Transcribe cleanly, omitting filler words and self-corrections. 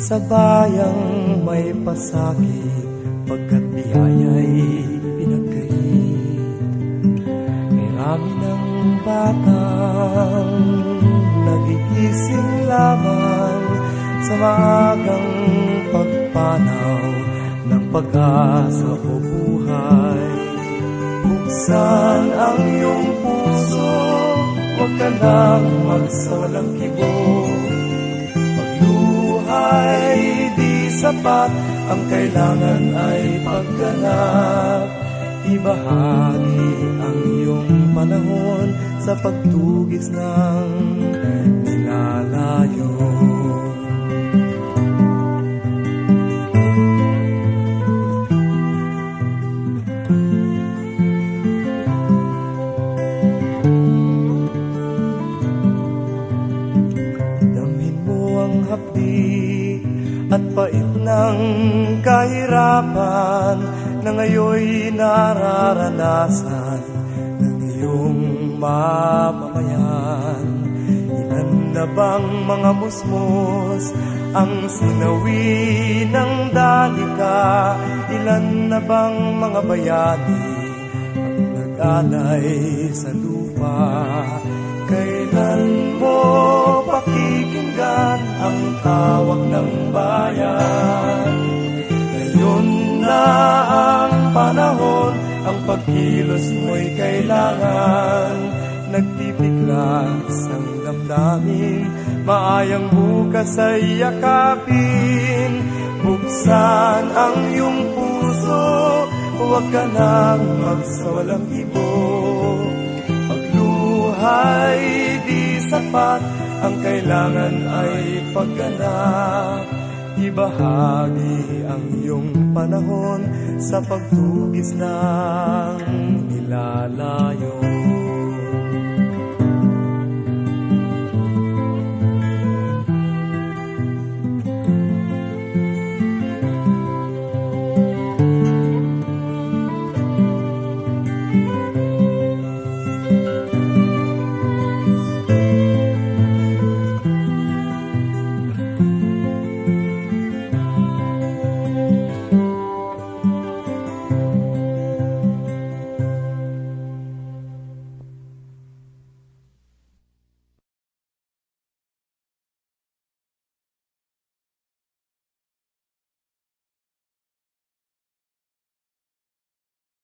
sa bayang may pasakit, pagkat biyaya'y pinagkait. May rami ng batang nagigising lamang sa maagang pagpanaw ng pag-asa o buhay. Buksan ang iyong puso, huwag ka nang magsawalang kibo. Pagluhay di sapat, ang kailangan ay pagganap. Ibahagi ang iyong panahon sa pagtugis ng nilalayo. Hapdi at pait ng kahirapan na ngayoy nararanasan ng iyong mamamayan. Ilan na bang mga musmos ang sinawi ng dalika? Ilan na bang mga bayani ang nag-alay sa lupa? Kailan mo pakikinggan ang tawag ng bayan? Ngayon na ang panahon, ang pagkilos mo'y kailangan. Nagtipiklas ang damdamin, maayang bukas ay yakapin. Buksan ang iyong puso, huwag ka nang magsawalang ibo. Pagluhay di sapat, ang kailangan ay pagganap. Ibahagi ang iyong panahon sa pagtugis ng nilalayo.